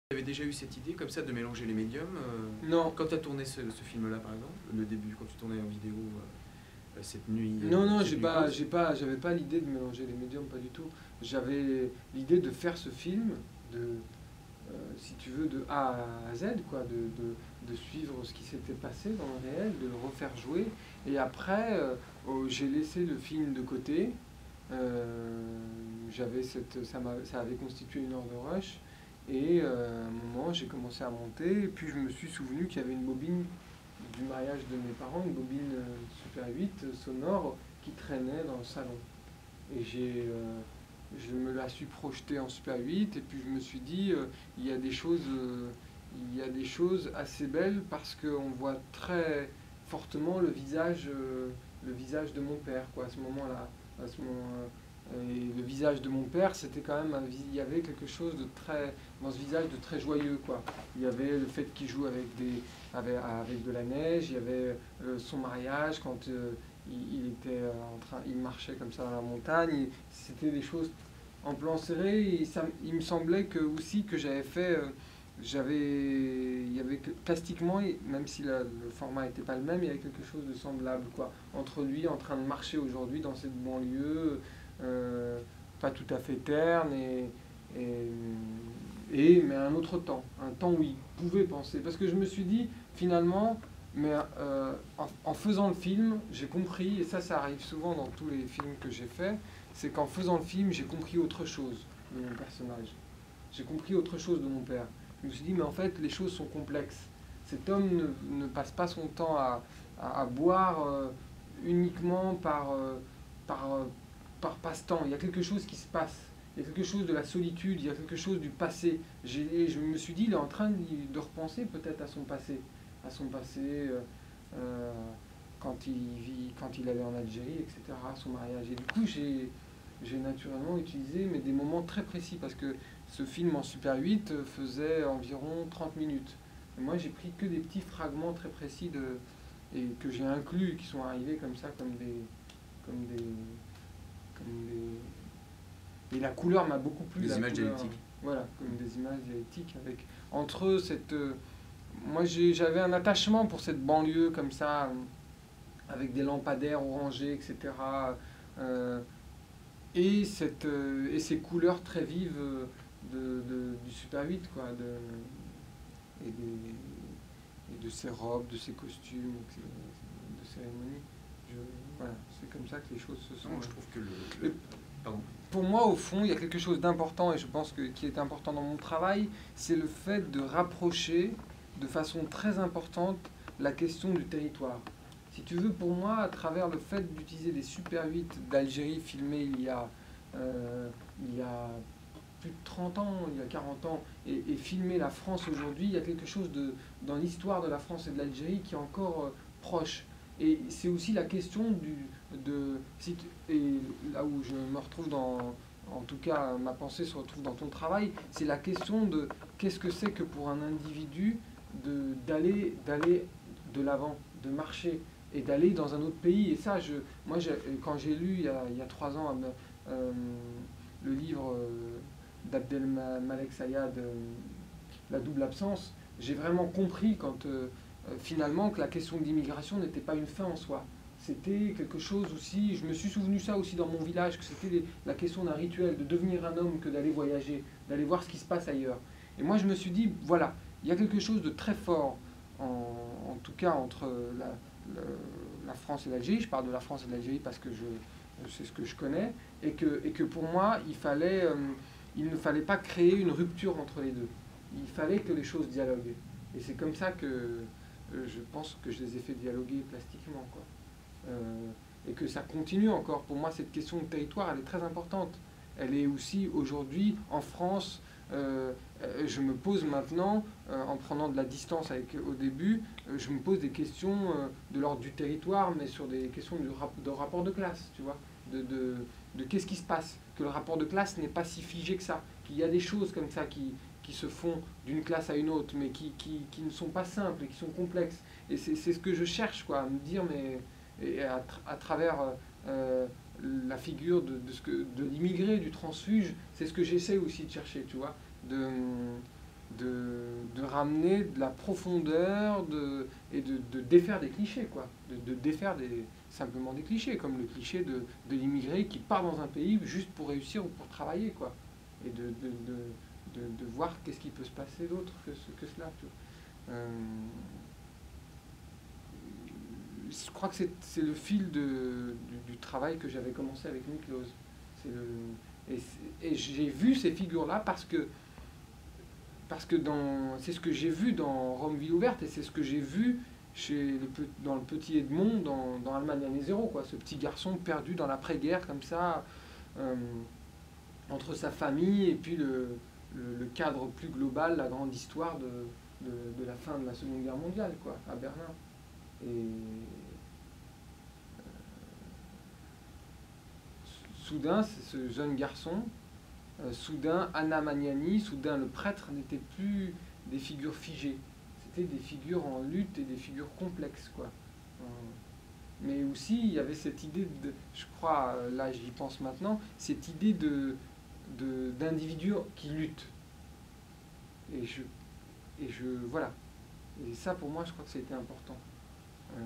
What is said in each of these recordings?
Tu avais déjà eu cette idée comme ça de mélanger les médiums Non. Quand tu as tourné ce film-là, par exemple, le début, quand tu tournais en vidéo cette nuit Non, cette nuit close. j'avais pas l'idée de mélanger les médiums, pas du tout. J'avais l'idée de faire ce film, si tu veux, de A à Z, quoi, de suivre ce qui s'était passé dans le réel, de le refaire jouer. Et après, j'ai laissé le film de côté. Ça avait constitué une heure de rush. Et à un moment, j'ai commencé à monter. Et puis, je me suis souvenu qu'il y avait une bobine du mariage de mes parents, une bobine Super 8 sonore qui traînait dans le salon. Et je me la suis projetée en Super 8 et puis je me suis dit, il y a des choses, il y a des choses assez belles parce qu'on voit très fortement le visage de mon père, quoi, à ce moment-là. À ce moment, et le visage de mon père, c'était quand même il y avait quelque chose de très, dans ce visage de très joyeux, quoi. Il y avait le fait qu'il joue avec de la neige, il y avait son mariage quand il était il marchait comme ça dans la montagne. C'était des choses en plan serré. Et il me semblait que aussi que j'avais fait, il y avait plastiquement, même si le format n'était pas le même, il y avait quelque chose de semblable, quoi, entre lui en train de marcher aujourd'hui dans cette banlieue, euh, pas tout à fait terne et, mais un autre temps, un temps où il pouvait penser. Parce que je me suis dit, finalement, mais en faisant le film, j'ai compris, et ça arrive souvent dans tous les films que j'ai faits, c'est qu'en faisant le film, j'ai compris autre chose de mon personnage. J'ai compris autre chose de mon père. Je me suis dit, mais en fait, les choses sont complexes. Cet homme ne passe pas son temps à boire uniquement par passe-temps. Il y a quelque chose qui se passe. Il y a quelque chose de la solitude, il y a quelque chose du passé. Je me suis dit, il est en train de repenser peut-être à son passé. À son passé, quand il allait en Algérie, etc., son mariage. Et du coup, j'ai naturellement utilisé mais des moments très précis parce que ce film en Super 8 faisait environ 30 minutes. Et moi, j'ai pris que des petits fragments très précis et que j'ai inclus, qui sont arrivés comme ça, comme des, et la couleur m'a beaucoup plu. Des images couleur, dialectiques. voilà, comme des images dialectiques avec entre eux moi j'avais un attachement pour cette banlieue comme ça, avec des lampadaires orangés, etc. euh, et ces couleurs très vives du Super 8, quoi, et, et de ces robes, de ces costumes, de cérémonie. Voilà, c'est comme ça que les choses se sont. Moi, je trouve que pardon. Pour moi, au fond, il y a quelque chose d'important, et je pense qui est important dans mon travail, c'est le fait de rapprocher de façon très importante la question du territoire. Si tu veux, pour moi, à travers le fait d'utiliser des Super 8 d'Algérie filmés il y a plus de 30 ans, il y a 40 ans, et filmer la France aujourd'hui, il y a quelque chose dans l'histoire de la France et de l'Algérie qui est encore proche. Et c'est aussi la question et là où je me retrouve en tout cas, ma pensée se retrouve dans ton travail, c'est la question de qu'est-ce que c'est que pour un individu d'aller de l'avant, de marcher et d'aller dans un autre pays. Et ça, moi, quand j'ai lu il y a 3 ans le livre d'Abdelmalek Sayad, La double absence, j'ai vraiment compris finalement que la question de l'immigration n'était pas une fin en soi. C'était quelque chose aussi, je me suis souvenu ça aussi dans mon village, que c'était la question d'un rituel, de devenir un homme que d'aller voyager, d'aller voir ce qui se passe ailleurs. Et moi je me suis dit, voilà, il y a quelque chose de très fort, en tout cas entre la France et l'Algérie. Je parle de la France et de l'Algérie parce que c'est ce que je connais, et que pour moi, il ne fallait pas créer une rupture entre les deux. Il fallait que les choses dialoguent. Et c'est comme ça que je pense que je les ai fait dialoguer plastiquement, quoi. Et que ça continue encore. Pour moi, cette question de territoire, elle est très importante. Elle est aussi aujourd'hui en France. Je me pose maintenant, en prenant de la distance au début, je me pose des questions de l'ordre du territoire, mais sur des questions de rapport de classe, tu vois, de qu'est-ce qui se passe, que le rapport de classe n'est pas si figé que ça, qu'il y a des choses comme ça qui se font d'une classe à une autre, mais qui ne sont pas simples et qui sont complexes. Et c'est ce que je cherche, quoi, à me dire, mais et à travers la figure de l'immigré, du transfuge, c'est ce que j'essaie aussi de chercher, tu vois, de ramener de la profondeur et de défaire des clichés, quoi. De défaire simplement des clichés, comme le cliché de l'immigré qui part dans un pays juste pour réussir ou pour travailler, quoi. Et de voir qu'est-ce qui peut se passer d'autre que cela. Tu vois. Je crois que c'est le fil du travail que j'avais commencé avec Miklos. Et j'ai vu ces figures-là parce que c'est ce que j'ai vu dans Rome Ville Ouverte et c'est ce que j'ai vu dans le petit Edmond dans Allemagne année zéro, quoi. Ce petit garçon perdu dans l'après-guerre comme ça, entre sa famille et puis le cadre plus global, la grande histoire de la fin de la Seconde Guerre mondiale, quoi, à Berlin. Et soudain, c'est ce jeune garçon, soudain, Anna Magnani, soudain, le prêtre n'était plus des figures figées. C'était des figures en lutte et des figures complexes, quoi. Mais aussi, il y avait cette idée je crois, là j'y pense maintenant, cette idée d'individus qui luttent. Voilà. Et ça, pour moi, je crois que ça a été important. Ouais.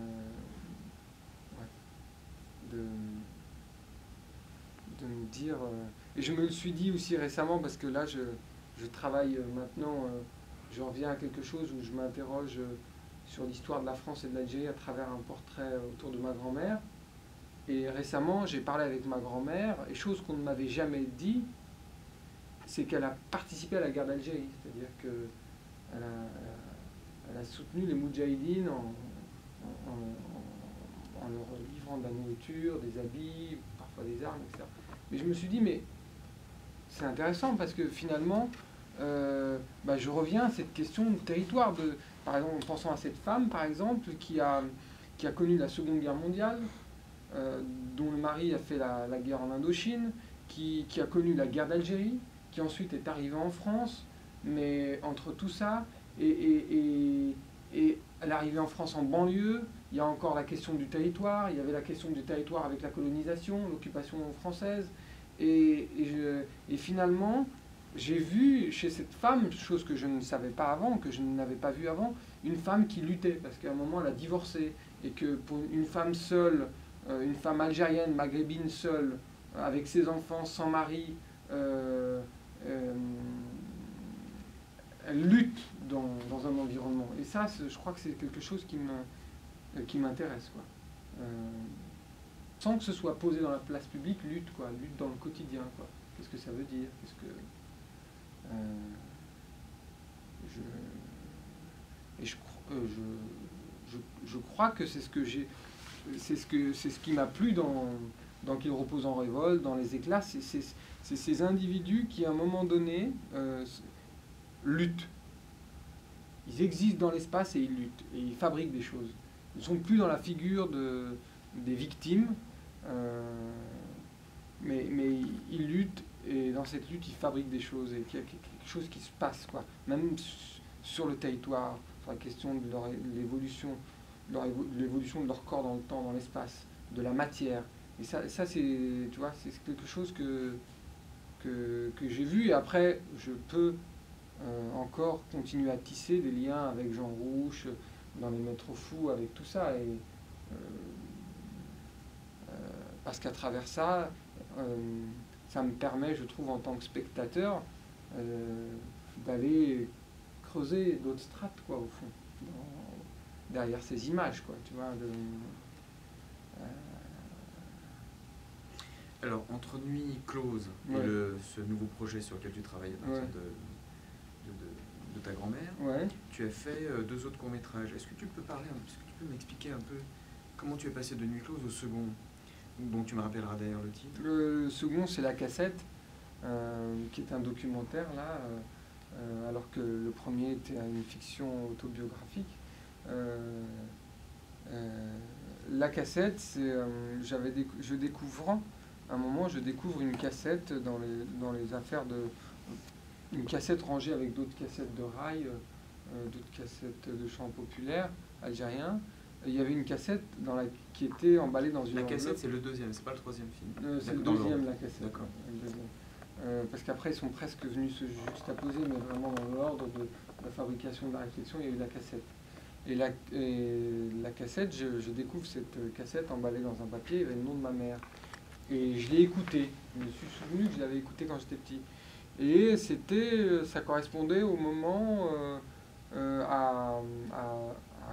De me dire... et je me le suis dit aussi récemment, parce que là, je travaille maintenant, je reviens à quelque chose où je m'interroge sur l'histoire de la France et de l'Algérie à travers un portrait autour de ma grand-mère. Et récemment, j'ai parlé avec ma grand-mère, et chose qu'on ne m'avait jamais dit, c'est qu'elle a participé à la guerre d'Algérie. C'est-à-dire qu'elle a soutenu les Moudjahidines en leur livrant de la nourriture, des habits, parfois des armes, etc. Mais je me suis dit, mais c'est intéressant parce que finalement, je reviens à cette question de territoire. Par exemple, en pensant à cette femme, par exemple, qui a connu la Seconde Guerre mondiale, dont le mari a fait la guerre en Indochine, qui a connu la guerre d'Algérie, qui ensuite est arrivée en France, mais entre tout ça, et elle est arrivée en France en banlieue, il y a encore la question du territoire, il y avait la question du territoire avec la colonisation, l'occupation française, et finalement, j'ai vu chez cette femme, chose que je ne savais pas avant, que je n'avais pas vue avant, une femme qui luttait, parce qu'à un moment elle a divorcé, et que pour une femme seule, une femme algérienne, maghrébine seule, avec ses enfants, sans mari, elle lutte dans un environnement. Et ça, je crois que c'est quelque chose qui m'intéresse, quoi. Sans que ce soit posé dans la place publique, lutte, quoi, lutte dans le quotidien, quoi. Qu'est-ce que ça veut dire? Je crois que c'est ce que j'ai, c'est ce qui m'a plu dans Qu'il repose en révolte, dans Les Éclats, c'est ces individus qui, à un moment donné, luttent. Ils existent dans l'espace et ils luttent, et ils fabriquent des choses. Ils ne sont plus dans la figure des victimes, mais ils luttent, et dans cette lutte, ils fabriquent des choses, et qu'il y a quelque chose qui se passe, quoi. Même sur le territoire, sur la question de l'évolution de leur corps dans le temps, dans l'espace, de la matière. Et ça c'est, tu vois, c'est quelque chose que j'ai vu, et après, je peux encore continuer à tisser des liens avec Jean Rouch, dans les Maîtres fous, avec tout ça, et parce qu'à travers ça, ça me permet, je trouve, en tant que spectateur, d'aller creuser d'autres strates, quoi, au fond, derrière ces images, quoi, tu vois. Alors, entre Nuit close et Ouais. ce nouveau projet sur lequel tu travailles à partir Ouais. de ta grand-mère, Ouais. tu as fait 2 autres courts-métrages. Est-ce que tu peux m'expliquer un peu comment tu es passé de Nuit close au second, dont tu me rappelleras d'ailleurs le titre? Le second, c'est La Cassette, qui est un documentaire, là, alors que le premier était une fiction autobiographique. La Cassette, c'est, à un moment, je découvre une cassette dans les affaires une cassette rangée avec d'autres cassettes de rail, d'autres cassettes de chants populaires algériens. Il y avait une cassette qui était emballée dans une La enveloppe. cassette, c'est le deuxième, c'est pas le troisième film. C'est le Dans deuxième, l'ordre. La Cassette. D'accord. Le deuxième. parce qu'après ils sont presque venus se juxtaposer, mais vraiment dans l'ordre de la fabrication de la réflexion, il y a eu la cassette. Et la cassette, je découvre cette cassette emballée dans un papier, il y avait le nom de ma mère. Et je l'ai écoutée. Je me suis souvenu que je l'avais écoutée quand j'étais petit. Et ça correspondait au moment, à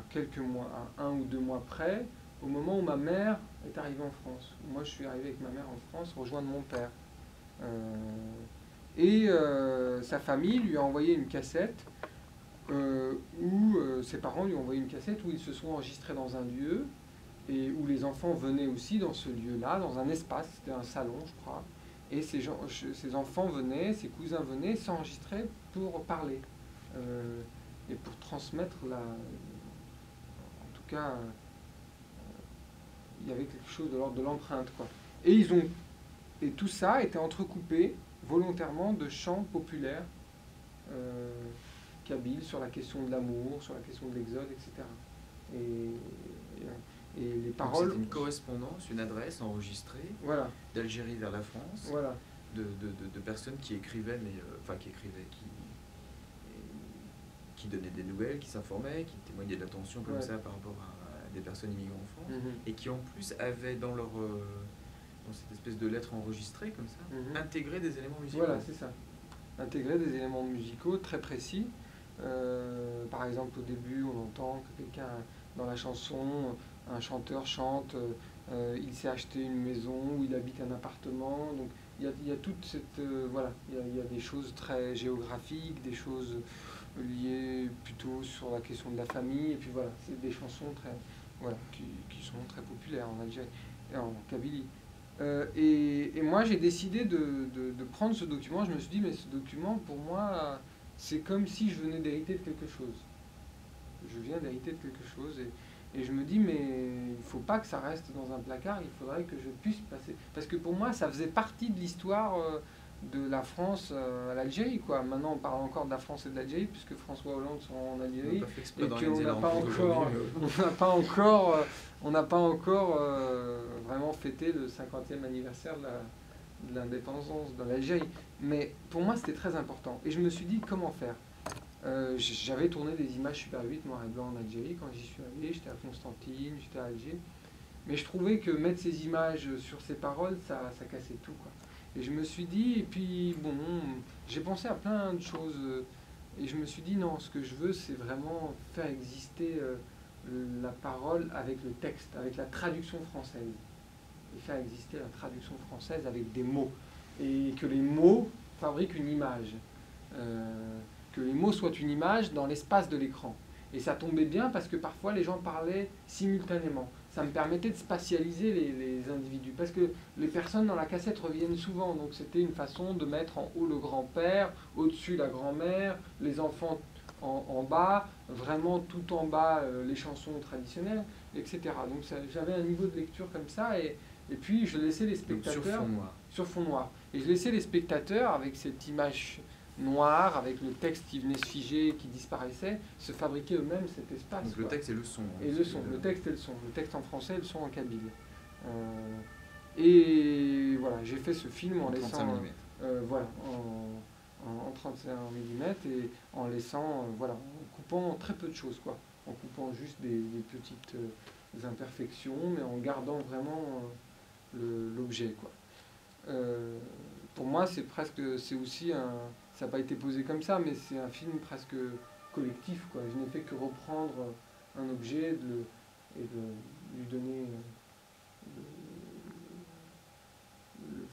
quelques mois, à 1 ou 2 mois près, au moment où ma mère est arrivée en France. Moi, je suis arrivé avec ma mère en France, rejoindre mon père. Sa famille lui a envoyé une cassette où ses parents lui ont envoyé une cassette où ils se sont enregistrés dans un lieu et où les enfants venaient aussi dans ce lieu-là, dans un espace, c'était un salon, je crois. Et ces enfants venaient, ces cousins venaient s'enregistrer pour parler et pour transmettre en tout cas, il y avait quelque chose de l'ordre de l'empreinte, quoi. Et tout ça était entrecoupé volontairement de chants populaires kabyles sur la question de l'amour, sur la question de l'exode, etc. Et les paroles. C'est une correspondance, une adresse enregistrée voilà. d'Algérie vers la France, voilà. de personnes qui écrivaient, qui donnaient des nouvelles, qui s'informaient, qui témoignaient d'attention comme ça par rapport à des personnes immigrées en France, et qui en plus avaient dans cette espèce de lettre enregistrée comme ça, intégré des éléments musicaux. Voilà, c'est ça. Intégrer des éléments musicaux très précis. Par exemple, au début, on entend que quelqu'un, dans la chanson, un chanteur chante, il s'est acheté une maison ou il habite un appartement. Donc il y a toute cette... voilà, il y a des choses très géographiques, des choses liées plutôt sur la question de la famille. Et puis voilà, c'est des chansons qui sont très populaires en Algérie et en Kabylie. Et moi, j'ai décidé de prendre ce document. Je me suis dit, mais ce document, pour moi, c'est comme si je venais d'hériter de quelque chose. Je viens d'hériter de quelque chose. Et je me dis, mais il ne faut pas que ça reste dans un placard. Il faudrait que je puisse passer. Parce que pour moi, ça faisait partie de l'histoire de la France à l'Algérie, quoi. Maintenant, on parle encore de la France et de l'Algérie, puisque François Hollande sont en Algérie. Et qu'on n'a pas encore vraiment fêté le 50e anniversaire de l'indépendance de l'Algérie. Mais pour moi, c'était très important. Et je me suis dit, comment faire ? J'avais tourné des images Super 8 noir et blanc en Algérie quand j'y suis allé. J'étais à Constantine, j'étais à Alger. Mais je trouvais que mettre ces images sur ces paroles, ça cassait tout, quoi. Et je me suis dit, et puis bon, j'ai pensé à plein de choses. Et je me suis dit, non, ce que je veux, c'est vraiment faire exister la parole avec le texte, avec la traduction française. Et faire exister la traduction française avec des mots. Et que les mots fabriquent une image. Que les mots soient une image dans l'espace de l'écran. Et ça tombait bien parce que parfois les gens parlaient simultanément. Ça me permettait de spatialiser les individus. Parce que les personnes dans la cassette reviennent souvent. Donc c'était une façon de mettre en haut le grand-père, au-dessus la grand-mère, les enfants en bas, vraiment tout en bas les chansons traditionnelles, etc. Donc j'avais un niveau de lecture comme ça. Et puis je laissais les spectateurs... Donc sur fond noir. Sur fond noir. Et je laissais les spectateurs avec cette image noir, avec le texte qui venait se figer, qui disparaissait, se fabriquer eux-mêmes cet espace. Donc le texte et le son. Et le son, le texte et le son. Le texte en français et le son en kabyle. Et voilà, j'ai fait ce film en laissant... 35 mm. Voilà, en 35 mm et en laissant, voilà, en coupant très peu de choses, quoi. En coupant juste des petites imperfections, mais en gardant vraiment l'objet, quoi. Pour moi, c'est aussi un... Ça n'a pas été posé comme ça, mais c'est un film presque collectif, quoi. Je n'ai fait que reprendre un objet et de lui donner... le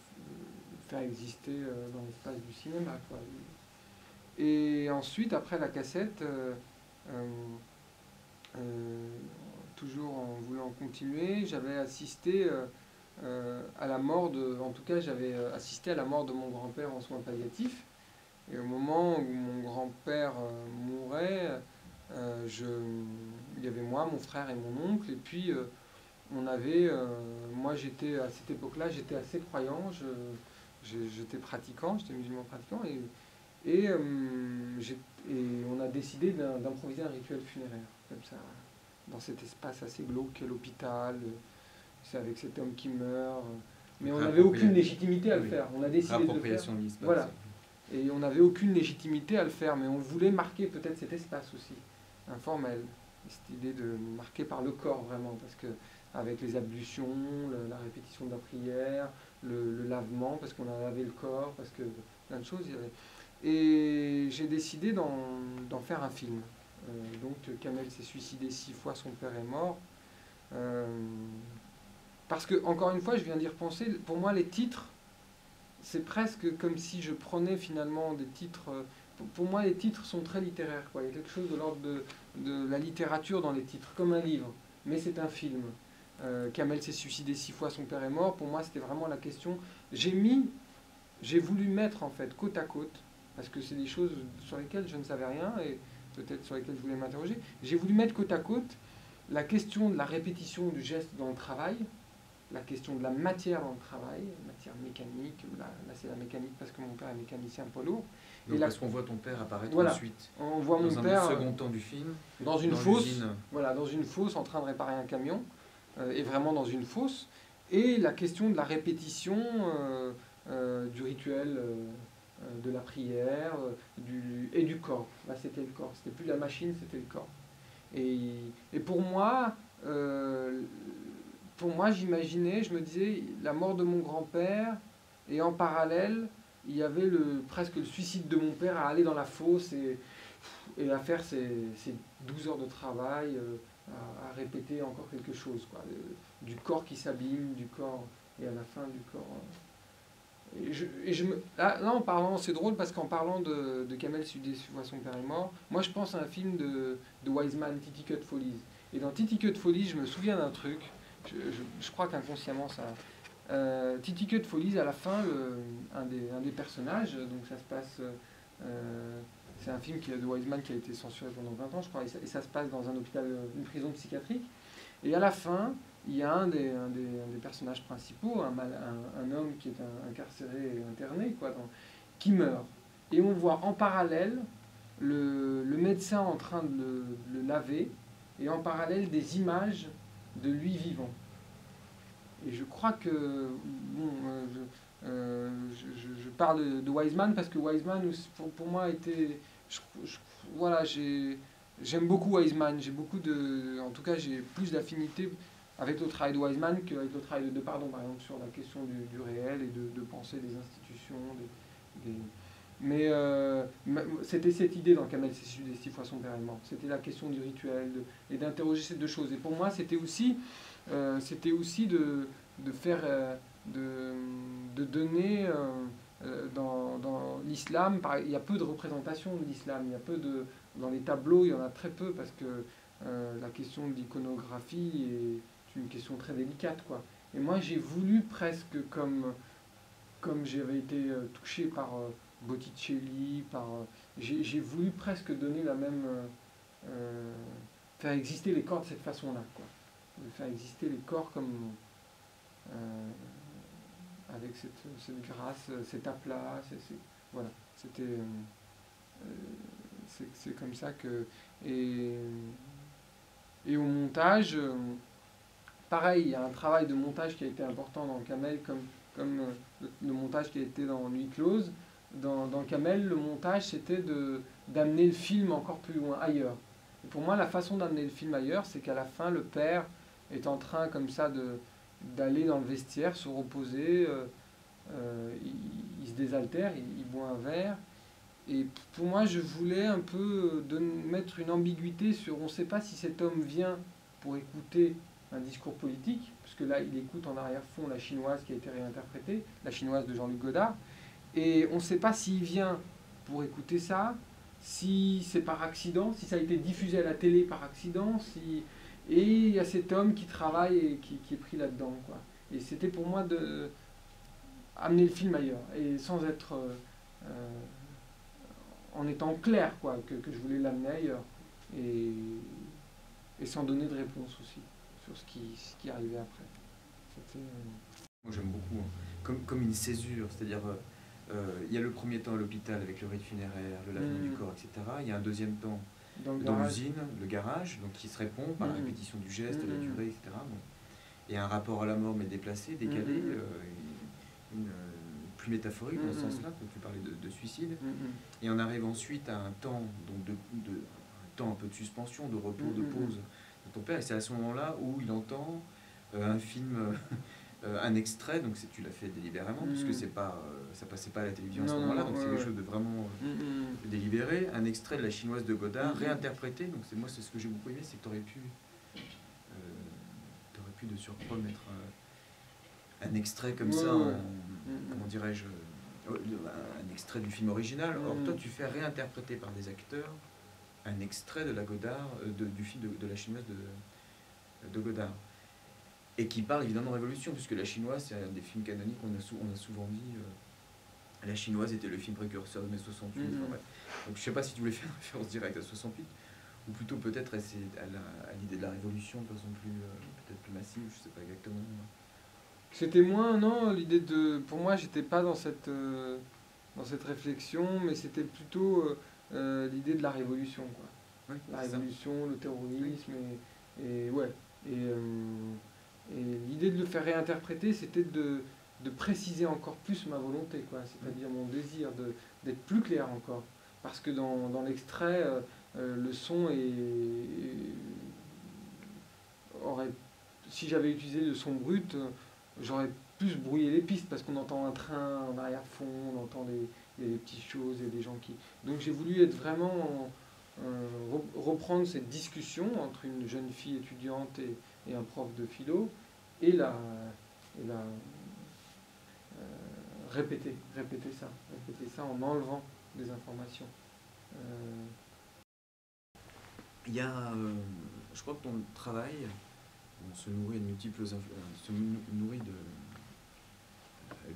faire exister dans l'espace du cinéma, quoi. Et ensuite, après la cassette, toujours en voulant continuer, j'avais assisté à la mort en tout cas, j'avais assisté à la mort de mon grand-père en soins palliatifs. Et au moment où mon grand-père mourait, il y avait moi, mon frère et mon oncle, et puis moi j'étais à cette époque-là, j'étais assez croyant, j'étais pratiquant, j'étais musulman pratiquant, et on a décidé d'improviser un rituel funéraire, comme ça, dans cet espace assez glauque qu'est l'hôpital. C'est avec cet homme qui meurt, mais on n'avait aucune légitimité à le faire. On a décidé de le faire. Appropriation de l'espace. Voilà. Et on n'avait aucune légitimité à le faire, mais on voulait marquer peut-être cet espace aussi, informel. Cette idée de marquer par le corps vraiment, parce que avec les ablutions, la répétition de la prière, le lavement, parce qu'on a lavé le corps, parce que plein de choses. Et j'ai décidé d'en faire un film. Donc Kamel s'est suicidé 6 fois, son père est mort. Parce que, encore une fois, je viens d'y repenser, pour moi les titres, c'est presque comme si je prenais finalement des titres... Pour moi les titres sont très littéraires, quoi. Il y a quelque chose de l'ordre de la littérature dans les titres, comme un livre, mais c'est un film. Kamel s'est suicidé 6 fois, son père est mort. Pour moi, c'était vraiment la question. J'ai voulu mettre en fait côte à côte, parce que c'est des choses sur lesquelles je ne savais rien et peut-être sur lesquelles je voulais m'interroger. J'ai voulu mettre côte à côte la question de la répétition du geste dans le travail, la question de la matière dans le travail, matière mécanique. Là c'est la mécanique parce que mon père est mécanicien poids lourd. Donc parce qu'on voit ton père apparaître voilà, ensuite. On voit mon dans père un second temps du film. Dans une fosse. Voilà, dans une fosse en train de réparer un camion. Et vraiment dans une fosse. Et la question de la répétition du rituel de la prière et du corps. Là, c'était le corps. C'était plus la machine, c'était le corps. Et pour moi, j'imaginais, je me disais, la mort de mon grand-père, et en parallèle, il y avait presque le suicide de mon père à aller dans la fosse et à faire ces 12 heures de travail, à répéter encore quelque chose, quoi. Du corps qui s'abîme, du corps, et à la fin du corps. Là, en parlant, c'est drôle parce qu'en parlant de Kamel Sudé, son père est mort, moi je pense à un film de Wiseman, Titicut Follies. Et dans Titicut Follies, je me souviens d'un truc, je crois qu'inconsciemment ça... Titicut Follies, à la fin, un des personnages, donc ça se passe... c'est un film de Wiseman qui a été censuré pendant 20 ans, je crois, et ça se passe dans un hôpital, une prison psychiatrique. Et à la fin, il y a un des personnages principaux, un homme qui est incarcéré et interné, quoi, qui meurt. Et on voit en parallèle le médecin en train de le laver, et en parallèle des images de lui vivant. Et je crois que... Bon, je parle de Wiseman parce que Wiseman, pour moi, était... Voilà, j'aime beaucoup Wiseman. En tout cas, j'ai plus d'affinité avec le travail de Wiseman qu'avec le travail de Depardon, par exemple, sur la question du réel et de penser des institutions. Mais c'était cette idée dans Kamel s'est suicidé 6 fois, son père est mort. C'était la question du rituel et d'interroger ces deux choses. Et pour moi, c'était aussi de faire, de donner dans l'islam. Il y a peu de représentation de l'islam. Il y a dans les tableaux, il y en a très peu parce que la question de l'iconographie est une question très délicate, quoi. Et moi, j'ai voulu presque comme j'avais été touché par Botticelli, j'ai voulu presque donner la même... faire exister les corps de cette façon-là, quoi. De faire exister les corps comme... avec cette grâce, cet aplat, voilà. C'était... c'est comme ça que... Et au montage, pareil, il y a un travail de montage qui a été important dans Kamel, comme le montage qui a été dans Nuit close. Dans Kamel, le montage, c'était d'amener le film encore plus loin, ailleurs. Et pour moi, la façon d'amener le film ailleurs, c'est qu'à la fin, le père est en train, comme ça, d'aller dans le vestiaire, se reposer, il se désaltère, il boit un verre. Et pour moi, je voulais un peu mettre une ambiguïté sur... On ne sait pas si cet homme vient pour écouter un discours politique, parce que là, il écoute en arrière-fond la chinoise qui a été réinterprétée, la chinoise de Jean-Luc Godard. Et on ne sait pas s'il vient pour écouter ça, si c'est par accident, si ça a été diffusé à la télé par accident, et il y a cet homme qui travaille et qui est pris là-dedans, quoi. Et c'était pour moi de amener le film ailleurs, et sans être... en étant clair, quoi, que je voulais l'amener ailleurs, et sans donner de réponse aussi sur ce qui arrivait après. Moi j'aime beaucoup, hein. Comme une césure, c'est-à-dire il y a le premier temps à l'hôpital avec le rite funéraire, le lavement du corps, etc. Il y a un deuxième temps dans l'usine, le garage, donc qui se répond par la répétition du geste, la durée, etc. Bon. Et un rapport à la mort mais déplacé, décalé, plus métaphorique dans ce sens-là, quand tu parlais de suicide. Et on arrive ensuite à un temps, donc un temps un peu de suspension, de repos, de pause de ton père. Et c'est à ce moment-là où il entend un film, un extrait, donc tu l'as fait délibérément, puisque ça passait pas à la télévision à ce moment-là, donc c'est quelque chose de vraiment délibéré. Un extrait de La Chinoise de Godard, réinterprété, donc c'est ce que j'ai beaucoup aimé, c'est que tu aurais pu de surcroît mettre un extrait comme ça, comment dirais-je, un extrait du film original. Or, toi, tu fais réinterpréter par des acteurs un extrait de la Godard, du film de La Chinoise de Godard. Et qui parle évidemment de révolution, puisque La Chinoise, c'est un des films canoniques, on a souvent dit. La Chinoise était le film précurseur de mai 68. Enfin, ouais. Donc, je ne sais pas si tu voulais faire une référence directe à 68, ou plutôt peut-être à l'idée de la révolution de façon peut-être plus massive, je ne sais pas exactement. C'était moins, non, l'idée de... Pour moi, j'étais pas dans cette réflexion, mais c'était plutôt l'idée de la révolution, quoi. Oui, la révolution, le terrorisme, et ouais. Et l'idée de le faire réinterpréter, c'était de préciser encore plus ma volonté, quoi. C'est-à-dire mon désir d'être plus clair encore. Parce que dans l'extrait, le son aurait... Si j'avais utilisé le son brut, j'aurais plus brouillé les pistes, parce qu'on entend un train en arrière-fond, on entend des petites choses, et des gens qui... Donc j'ai voulu être vraiment... reprendre cette discussion entre une jeune fille étudiante et un prof de philo, et répéter ça en enlevant des informations. Il y a, je crois que ton travail se nourrit de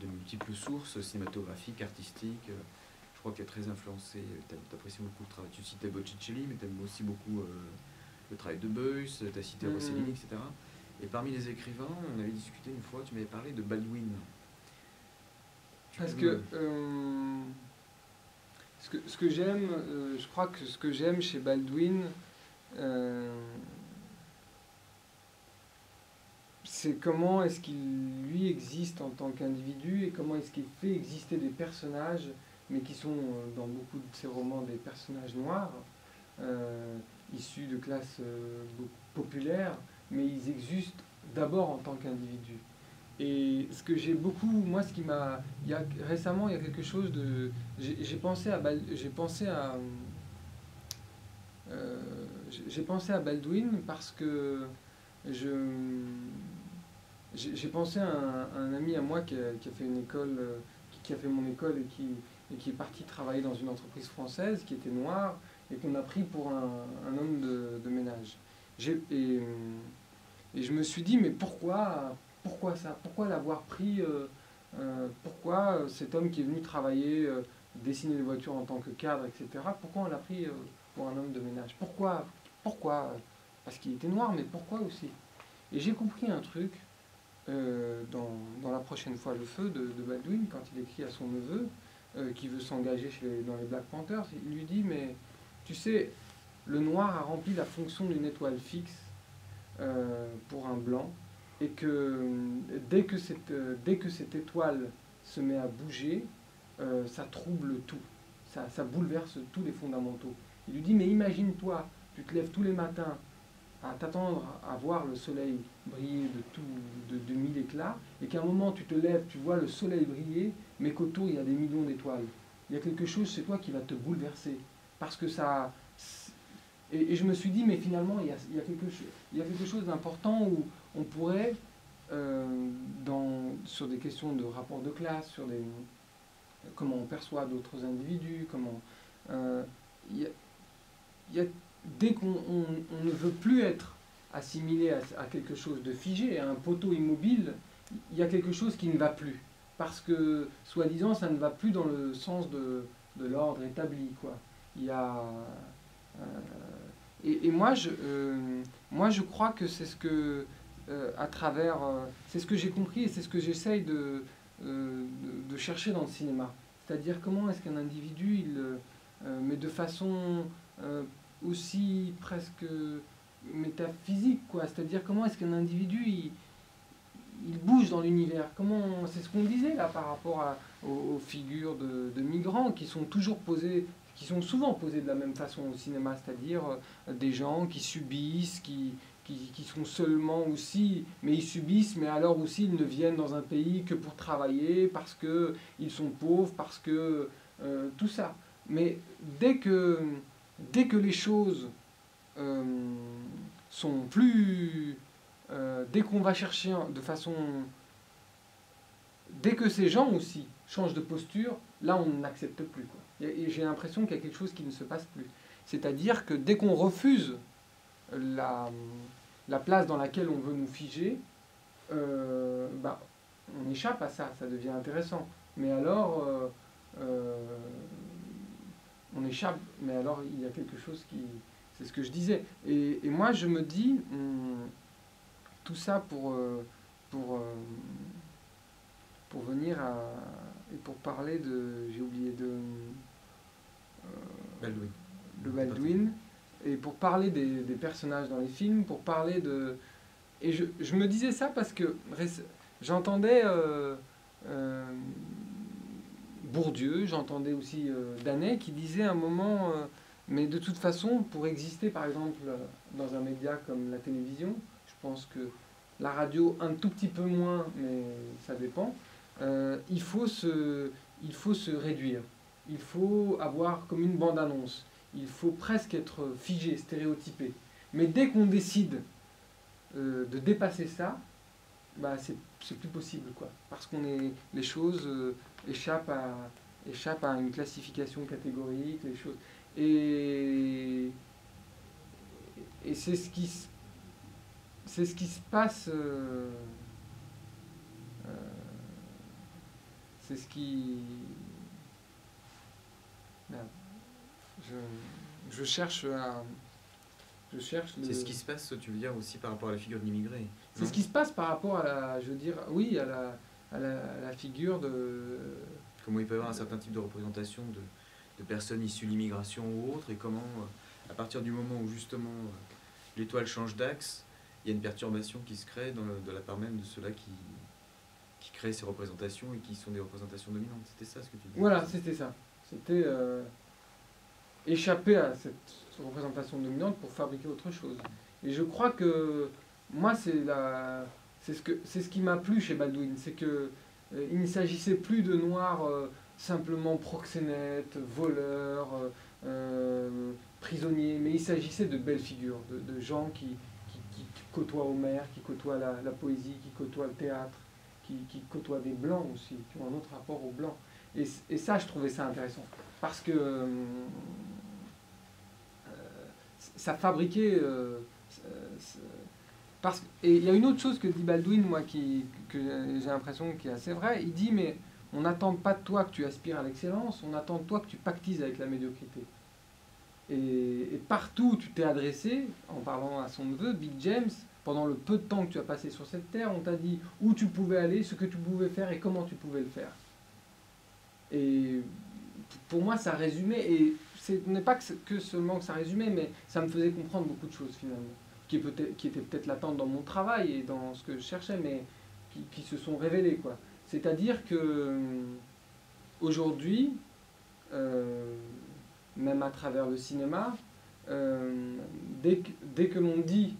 multiples sources cinématographiques, artistiques. Je crois qu'il est très influencé, tu apprécies beaucoup le travail. Tu citais Botticelli, mais tu aimes aussi beaucoup le travail de Beuys, tu as cité Rossellini, etc. Et parmi les écrivains, on avait discuté une fois, tu m'avais parlé de Baldwin. Parce que ce que j'aime, je crois que ce que j'aime chez Baldwin, c'est comment est-ce qu'il, lui, existe en tant qu'individu, et comment est-ce qu'il fait exister des personnages, mais qui sont, dans beaucoup de ses romans, des personnages noirs, issus de classes populaires, mais ils existent d'abord en tant qu'individus. Et ce que j'ai beaucoup, moi, ce qui m'a... Récemment, il y a quelque chose de... J'ai pensé à Baldwin parce que j'ai pensé à un ami à moi qui a fait une école, qui a fait mon école, et qui est parti travailler dans une entreprise française, qui était noire, et qu'on a pris pour un homme de ménage. Et je me suis dit, mais pourquoi ça? Pourquoi l'avoir pris? Pourquoi cet homme qui est venu travailler, dessiner des voitures en tant que cadre, etc., pourquoi on l'a pris pour un homme de ménage? Pourquoi? Parce qu'il était noir, mais pourquoi aussi? Et j'ai compris un truc dans La prochaine fois le feu de Baldwin, quand il écrit à son neveu qui veut s'engager dans les Black Panthers. Il lui dit, mais tu sais, le noir a rempli la fonction d'une étoile fixe pour un blanc, et que dès que cette étoile se met à bouger, ça trouble tout, ça bouleverse tous les fondamentaux. Il lui dit, mais imagine-toi, tu te lèves tous les matins à t'attendre à voir le soleil briller de mille éclats, et qu'à un moment tu te lèves, tu vois le soleil briller, mais qu'autour il y a des millions d'étoiles. Il y a quelque chose chez toi qui va te bouleverser, parce que ça... Et je me suis dit, mais finalement, il y a quelque chose d'important où on pourrait, sur des questions de rapport de classe, sur comment on perçoit d'autres individus, dès qu'on ne veut plus être assimilé à quelque chose de figé, à un poteau immobile, il y a quelque chose qui ne va plus. Parce que, soi-disant, ça ne va plus dans le sens de l'ordre établi, quoi. Il y a... et moi, je crois que c'est ce que, c'est ce que j'ai compris, et c'est ce que j'essaye de chercher dans le cinéma. C'est-à-dire comment est-ce qu'un individu, mais de façon aussi presque métaphysique, quoi. C'est-à-dire comment est-ce qu'un individu, il bouge dans l'univers. C'est ce qu'on disait là par rapport aux figures de migrants qui sont toujours posées, qui sont souvent posées de la même façon au cinéma, c'est-à-dire des gens qui subissent, qui sont seulement aussi, mais ils subissent, mais alors aussi ils ne viennent dans un pays que pour travailler, parce qu'ils sont pauvres, parce que tout ça. Mais dès que les choses sont plus... dès qu'on va chercher de façon... Dès que ces gens aussi changent de posture, là on n'accepte plus, quoi. Et j'ai l'impression qu'il y a quelque chose qui ne se passe plus. C'est-à-dire que dès qu'on refuse la place dans laquelle on veut nous figer, on échappe à ça, ça devient intéressant. Mais alors, on échappe, mais alors il y a quelque chose qui... C'est ce que je disais. Et moi je me dis, tout ça pour venir et pour parler de... J'ai oublié de... Baldwin. De Baldwin. Et pour parler des personnages dans les films, pour parler de... Et je me disais ça parce que j'entendais Bourdieu, j'entendais aussi Danet qui disait à un moment, mais de toute façon, pour exister par exemple dans un média comme la télévision, je pense que la radio un tout petit peu moins, mais ça dépend, il faut se réduire. Il faut avoir comme une bande-annonce. Il faut presque être figé, stéréotypé. Mais dès qu'on décide de dépasser ça, c'est plus possible, quoi. Parce qu'on est, les choses échappent à une classification catégorique, les choses. Et c'est ce qui se passe. C'est ce qui... Je cherche à... C'est ce qui se passe, tu veux dire, aussi par rapport à la figure de l'immigré. C'est ce qui se passe par rapport à la... Je veux dire, oui, à la figure de... Comment il peut y avoir un certain type de représentation de personnes issues de l'immigration ou autres, et comment, à partir du moment où justement l'étoile change d'axe, il y a une perturbation qui se crée de la part même de ceux-là qui créent ces représentations et qui sont des représentations dominantes. C'était ça ce que tu disais? Voilà, c'était ça. C'était échapper à cette représentation dominante pour fabriquer autre chose. Et je crois que moi, c'est ce qui m'a plu chez Baldwin, c'est que il ne s'agissait plus de noirs simplement proxénètes, voleurs, prisonniers, mais il s'agissait de belles figures, de gens qui côtoient Homère, qui côtoient la poésie, qui côtoient le théâtre, qui côtoient des blancs aussi, qui ont un autre rapport aux blancs. Et ça, je trouvais ça intéressant. Parce que ça fabriquait... et il y a une autre chose que dit Baldwin, moi, que j'ai l'impression qui est assez vrai. Il dit, mais on n'attend pas de toi que tu aspires à l'excellence, on attend de toi que tu pactises avec la médiocrité. Et partout où tu t'es adressé, en parlant à son neveu, Big James, pendant le peu de temps que tu as passé sur cette terre, on t'a dit où tu pouvais aller, ce que tu pouvais faire et comment tu pouvais le faire. Et pour moi, ça résumait, et ce n'est pas que seulement que ça résumait, mais ça me faisait comprendre beaucoup de choses finalement, qui étaient peut-être latentes dans mon travail et dans ce que je cherchais, mais qui se sont révélées, quoi. C'est-à-dire que aujourd'hui, même à travers le cinéma, dès que l'on dit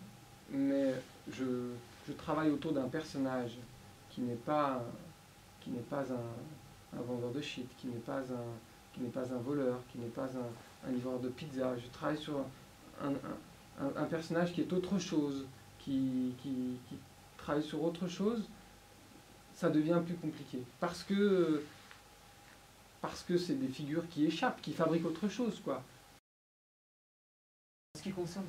mais je travaille autour d'un personnage qui n'est pas un vendeur de shit, qui n'est pas un voleur, qui n'est pas un livreur de pizza, je travaille sur un personnage qui est autre chose, qui travaille sur autre chose, ça devient plus compliqué. Parce que c'est des figures qui échappent, qui fabriquent autre chose, quoi. En ce qui concerne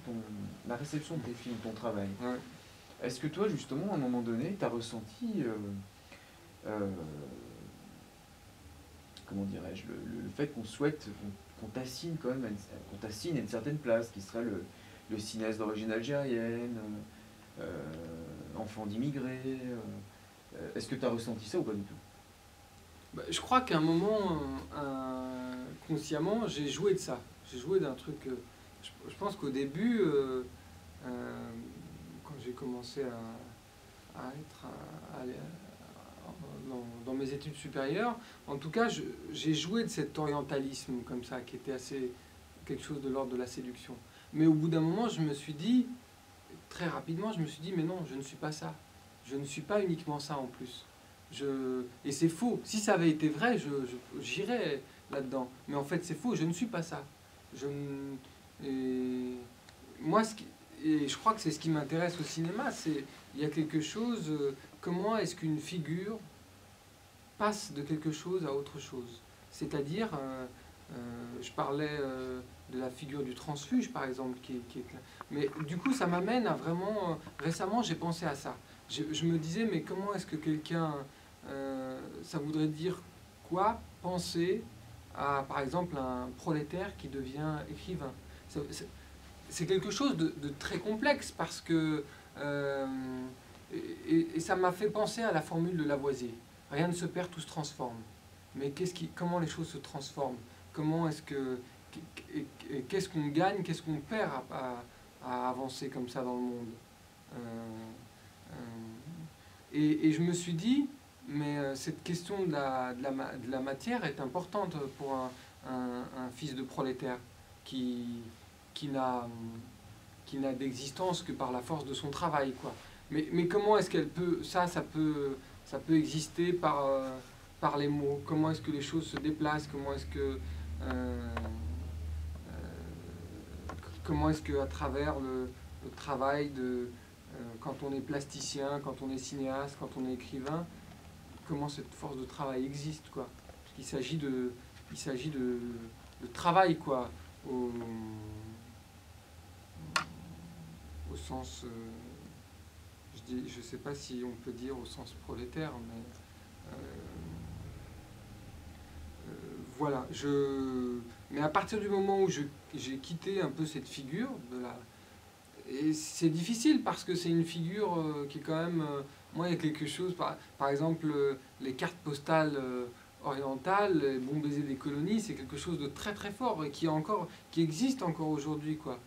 la réception de tes films, ton travail, ouais. Est-ce que toi, justement, à un moment donné, tu as ressenti, comment dirais-je, le fait qu'on souhaite, qu'on t'assigne quand même, qu'on t'assigne à une certaine place, qui serait le cinéaste d'origine algérienne, enfant d'immigrés, est-ce que tu as ressenti ça ou pas du tout? Je crois qu'à un moment, consciemment, j'ai joué de ça. J'ai joué d'un truc... je pense qu'au début, quand j'ai commencé dans mes études supérieures. En tout cas, j'ai joué de cet orientalisme comme ça, qui était assez quelque chose de l'ordre de la séduction. Mais au bout d'un moment, je me suis dit, très rapidement, je me suis dit, mais non, je ne suis pas ça. Je ne suis pas uniquement ça en plus. Et c'est faux. Si ça avait été vrai, j'irais là-dedans. Mais en fait, c'est faux. Je ne suis pas ça. Et moi, et je crois que c'est ce qui m'intéresse au cinéma, c'est il y a quelque chose. Comment est-ce qu'une figure passe de quelque chose à autre chose? C'est-à-dire, je parlais de la figure du transfuge, par exemple, mais du coup, ça m'amène à vraiment. Récemment, j'ai pensé à ça. Je me disais, mais comment est-ce que quelqu'un. Ça voudrait dire quoi penser à, par exemple, un prolétaire qui devient écrivain? C'est quelque chose de très complexe parce que. Et ça m'a fait penser à la formule de Lavoisier. Rien ne se perd, tout se transforme. Mais comment les choses se transforment? Comment est-ce que. Qu'est-ce qu'on gagne, qu'est-ce qu'on perd à avancer comme ça dans le monde? Et je me suis dit, mais cette question de la matière est importante pour un fils de prolétaire qui n'a d'existence que par la force de son travail, quoi. Mais comment est-ce qu'elle peut... Ça peut exister par les mots. Comment est-ce que les choses se déplacent? Comment est-ce qu'à travers le travail quand on est plasticien, quand on est cinéaste, quand on est écrivain, comment cette force de travail existe, quoi. Parce qu'il s'agit de travail, quoi, au sens, je sais pas si on peut dire au sens prolétaire, mais voilà. Mais à partir du moment où j'ai quitté un peu cette figure et c'est difficile parce que c'est une figure qui est quand même, moi il y a quelque chose, par exemple les cartes postales orientales, les bons baisers des colonies, c'est quelque chose de très très fort et qui existe encore aujourd'hui, quoi.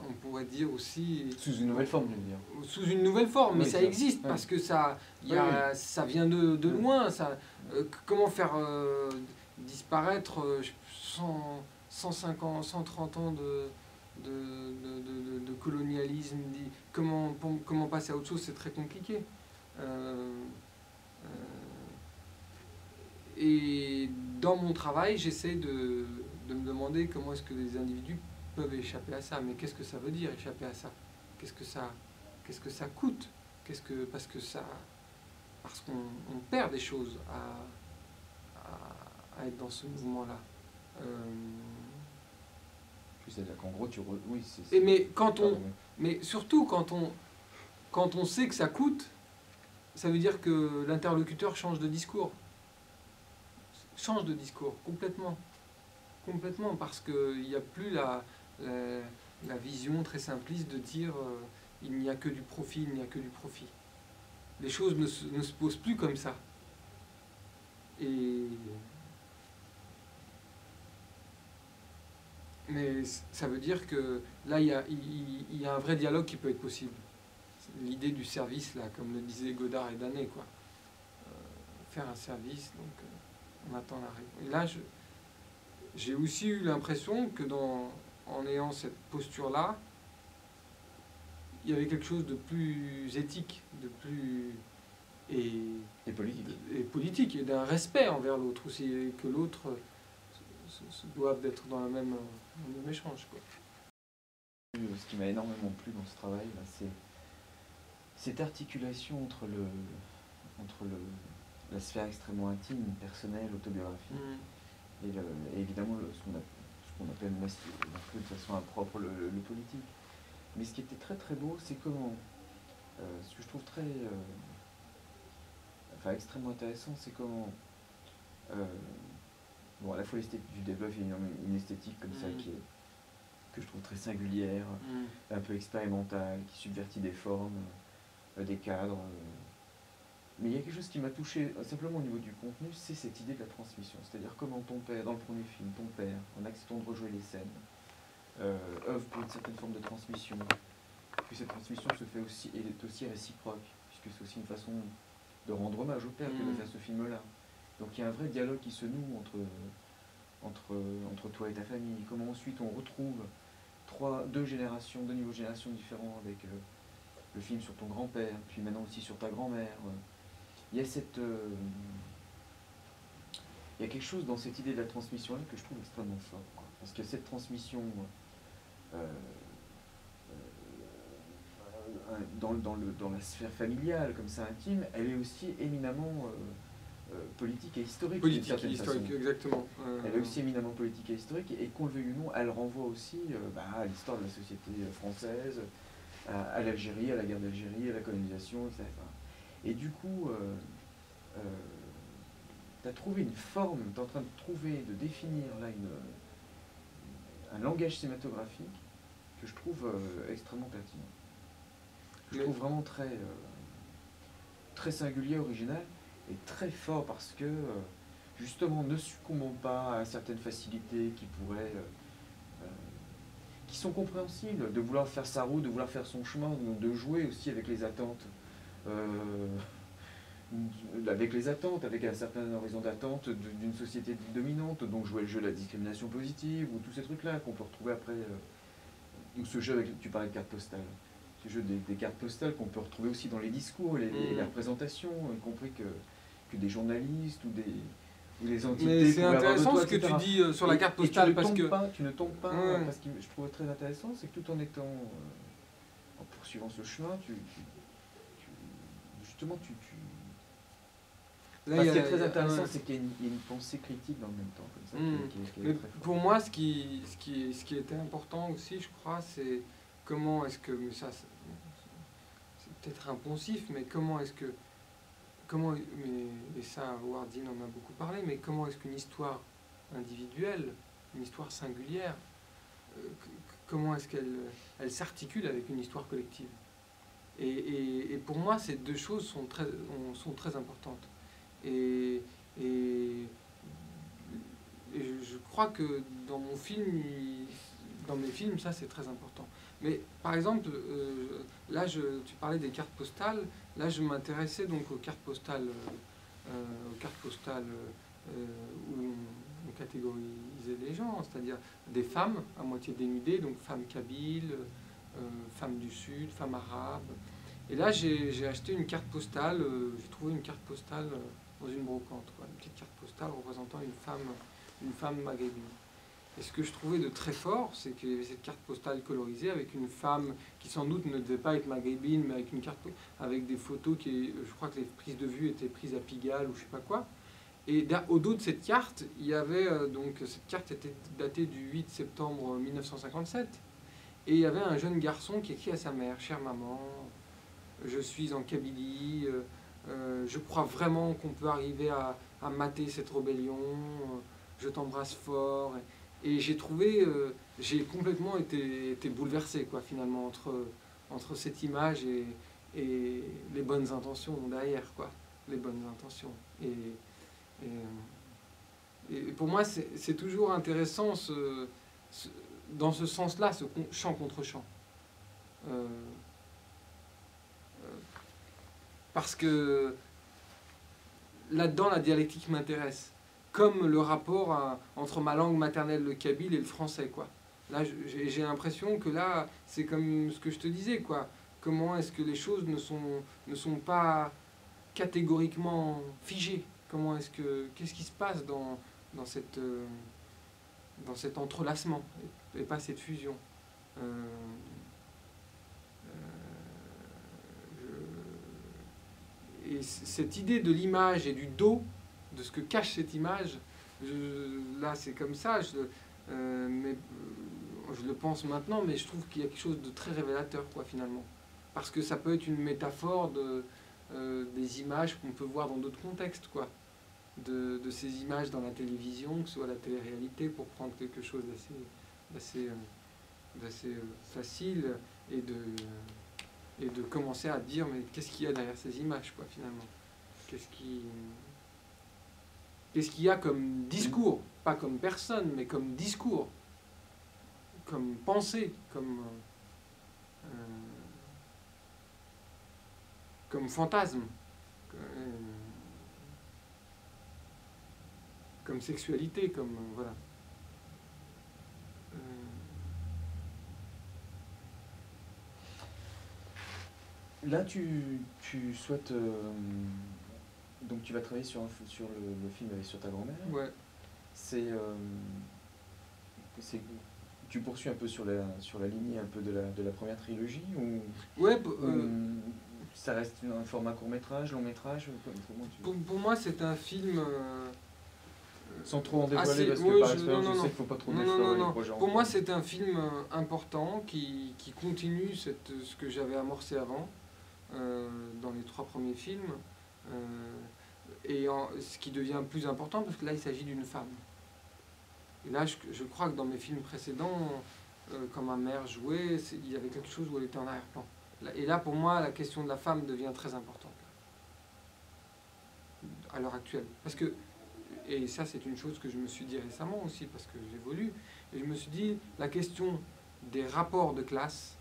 On pourrait dire aussi... Sous une nouvelle forme, je veux dire. Sous une nouvelle forme, mais oui, ça existe, oui. Parce que ça vient de loin. Comment faire disparaître 150, 130 ans de colonialisme? Comment passer à autre chose? C'est très compliqué. Et dans mon travail, j'essaie de me demander comment est-ce que les individus peuvent échapper à ça. Mais qu'est-ce que ça veut dire, échapper à ça? Qu'est-ce que ça coûte? Parce qu'on perd des choses à être dans ce mouvement-là. C'est-à-dire qu'en gros, oui, mais surtout, quand on sait que ça coûte, ça veut dire que l'interlocuteur change de discours. Change de discours, complètement. Complètement, parce qu'il n'y a plus la vision très simpliste de dire il n'y a que du profit, il n'y a que du profit. Les choses ne se posent plus comme ça. Mais ça veut dire que là, il y a un vrai dialogue qui peut être possible. L'idée du service, là, comme le disaient Godard et Danet, quoi. Faire un service, donc on attend la réponse. Et là, j'ai aussi eu l'impression que en ayant cette posture-là, il y avait quelque chose de plus éthique, de plus... Et politique. Et politique, et d'un respect envers l'autre aussi, que l'autre se doivent d'être dans le même échange, quoi. Ce qui m'a énormément plu dans ce travail, c'est cette articulation entre la sphère extrêmement intime, personnelle, autobiographique, et évidemment ce qu'on appelle de façon impropre le politique. Mais ce qui était très très beau, c'est comment, ce que je trouve extrêmement intéressant, c'est comment, à la fois l'esthétique du développe une esthétique comme ça que je trouve très singulière, un peu expérimentale, qui subvertit des formes, des cadres. Mais il y a quelque chose qui m'a touché simplement au niveau du contenu, c'est cette idée de la transmission. C'est-à-dire comment ton père, dans le premier film, ton père, en acceptant de rejouer les scènes, œuvre pour une certaine forme de transmission, que cette transmission se fait aussi, est aussi réciproque, puisque c'est aussi une façon de rendre hommage au père que de faire ce film-là. Donc il y a un vrai dialogue qui se noue entre toi et ta famille. Comment ensuite on retrouve deux niveaux de génération différents avec le film sur ton grand-père, puis maintenant aussi sur ta grand-mère. Il y a il y a quelque chose dans cette idée de la transmission-là que je trouve extrêmement fort. Parce que cette transmission dans la sphère familiale, comme ça intime, elle est aussi éminemment politique et historique. Politique et historique, exactement. Elle est aussi éminemment politique et historique, et qu'on le veuille ou non, elle renvoie aussi à l'histoire de la société française, à l'Algérie, à la guerre d'Algérie, à la colonisation, etc. Et du coup, tu as trouvé une forme, tu es en train de définir là un langage cinématographique que je trouve extrêmement pertinent. Je trouve vraiment très singulier, original, et très fort parce que, justement, ne succombons pas à certaines facilités qui sont compréhensibles, de vouloir faire sa route, de vouloir faire son chemin, de jouer aussi avec les attentes, avec un certain horizon d'attente d'une société dominante, donc jouer le jeu de la discrimination positive, ou tous ces trucs-là qu'on peut retrouver après, ou ce jeu tu parlais de cartes postales. Ce jeu des cartes postales qu'on peut retrouver aussi dans les discours et les représentations, y compris que des journalistes ou des entités. Mais c'est intéressant ce que tu dis sur la carte postale, parce que tu ne tombes pas, parce que je trouve très intéressant, c'est que tout en poursuivant ce chemin, justement ce qui est très intéressant, c'est qu'il y a une pensée critique dans le même temps, comme ça, qui est très forte. Pour moi, ce qui était important aussi, je crois, c'est comment est-ce que, mais ça c'est peut-être impensif, mais et ça Howard Dean en a beaucoup parlé, mais comment est-ce qu'une histoire individuelle, une histoire singulière, comment est-ce qu'elle s'articule avec une histoire collective? Et pour moi, ces deux choses sont très importantes. Et je crois que dans mes films, ça c'est très important. Mais par exemple, là, tu parlais des cartes postales. Là, je m'intéressais donc aux cartes postales, où on catégorisait les gens, c'est-à-dire des femmes à moitié dénudées, donc femmes kabyles, femmes du Sud, femmes arabes. Et là, j'ai acheté une carte postale, j'ai trouvé une carte postale dans une brocante, une petite carte postale représentant une femme maghrébine. Et ce que je trouvais de très fort, c'est qu'il y avait cette carte postale colorisée avec une femme qui sans doute ne devait pas être maghrébine, mais avec des photos je crois que les prises de vue étaient prises à Pigalle ou je sais pas quoi. Et au dos de cette carte, il y avait cette carte était datée du 8 septembre 1957, et il y avait un jeune garçon qui écrit à sa mère: chère maman, je suis en Kabylie, je crois vraiment qu'on peut arriver à mater cette rébellion, je t'embrasse fort. Et j'ai j'ai complètement été bouleversé, quoi, finalement, entre cette image et les bonnes intentions derrière, quoi, les bonnes intentions. Et pour moi, c'est toujours intéressant dans ce sens-là, ce chant contre chant. Parce que là-dedans, la dialectique m'intéresse. Comme le rapport entre ma langue maternelle, le kabyle, et le français, quoi. Là, j'ai l'impression que là, c'est comme ce que je te disais, quoi. Comment est-ce que les choses ne sont pas catégoriquement figées? Qu'est-ce qui se passe dans cet entrelacement et pas cette fusion? Et cette idée de l'image et du dos, de ce que cache cette image, là c'est comme ça, mais je le pense maintenant, mais je trouve qu'il y a quelque chose de très révélateur, quoi, finalement. Parce que ça peut être une métaphore des images qu'on peut voir dans d'autres contextes, quoi. De ces images dans la télévision, que ce soit la télé-réalité, pour prendre quelque chose d'assez facile, et de commencer à dire, mais qu'est-ce qu'il y a derrière ces images, quoi, finalement? Qu'est-ce qu'il y a comme discours, pas comme personne, mais comme discours, comme pensée, comme comme fantasme, comme sexualité, comme voilà. Là, tu souhaites... donc tu vas travailler sur le film avec sur ta grand-mère. Ouais. Tu poursuis un peu sur la lignée un peu de la première trilogie ou ça reste un format court-métrage, long-métrage? Pour moi, c'est un film... sans trop en dévoiler, parce que par expérience, je sais qu'il ne faut pas trop déflorer les projets. Pour moi, c'est un film important qui continue ce que j'avais amorcé avant, dans les 3 premiers films, ce qui devient plus important, parce que là, il s'agit d'une femme. Et là, je crois que dans mes films précédents, quand ma mère jouait, il y avait quelque chose où elle était en arrière-plan. Et là, pour moi, la question de la femme devient très importante, à l'heure actuelle. Parce que, et ça, c'est une chose que je me suis dit récemment aussi, parce que j'évolue, et je me suis dit, la question des rapports de classe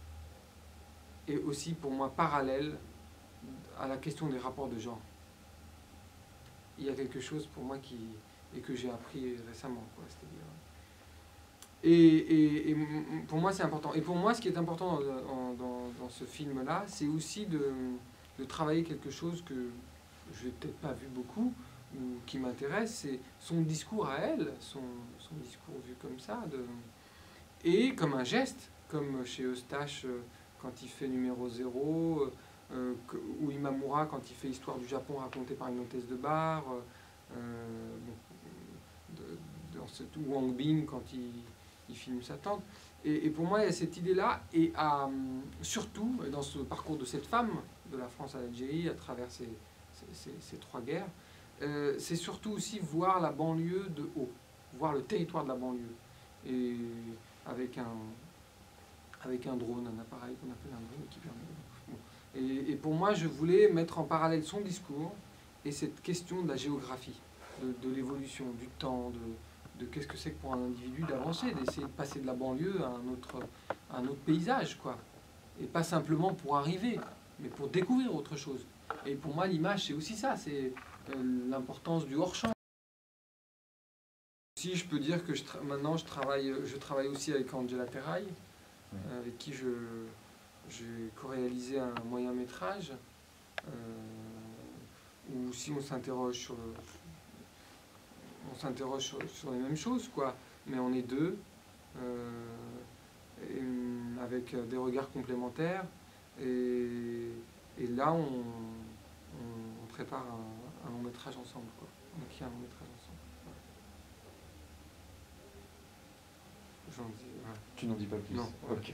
est aussi, pour moi, parallèle à la question des rapports de genre. Il y a quelque chose, pour moi, et que j'ai appris récemment, quoi, c'est-à-dire... Et pour moi, c'est important. Et pour moi, ce qui est important dans ce film-là, c'est aussi de travailler quelque chose que je n'ai peut-être pas vu beaucoup, ou qui m'intéresse, c'est son discours à elle, son discours vu comme ça, et comme un geste, comme chez Eustache quand il fait numéro 0, ou Imamura quand il fait Histoire du Japon racontée par une hôtesse de bar, ou Wang Bing quand il filme sa tante. Et pour moi, il y a cette idée-là, et surtout dans ce parcours de cette femme, de la France à l'Algérie, à travers ces 3 guerres, c'est surtout aussi voir la banlieue de haut, voir le territoire de la banlieue, et avec un drone, un appareil qu'on appelle un drone qui permet... Et pour moi, je voulais mettre en parallèle son discours et cette question de la géographie, de l'évolution, du temps, de qu'est-ce que c'est que pour un individu d'avancer, d'essayer de passer de la banlieue à un autre paysage, quoi. Et pas simplement pour arriver, mais pour découvrir autre chose. Et pour moi, l'image, c'est aussi ça, c'est l'importance du hors-champ. Si je peux dire que maintenant, je travaille aussi avec Angela Terrail, avec qui j'ai co-réalisé un moyen-métrage, où si on s'interroge sur les mêmes choses, quoi. Mais on est 2, avec des regards complémentaires. Et là, on prépare un long métrage ensemble, quoi. On écrit un long métrage ensemble. Voilà. Tu n'en dis pas plus? Non. Ok.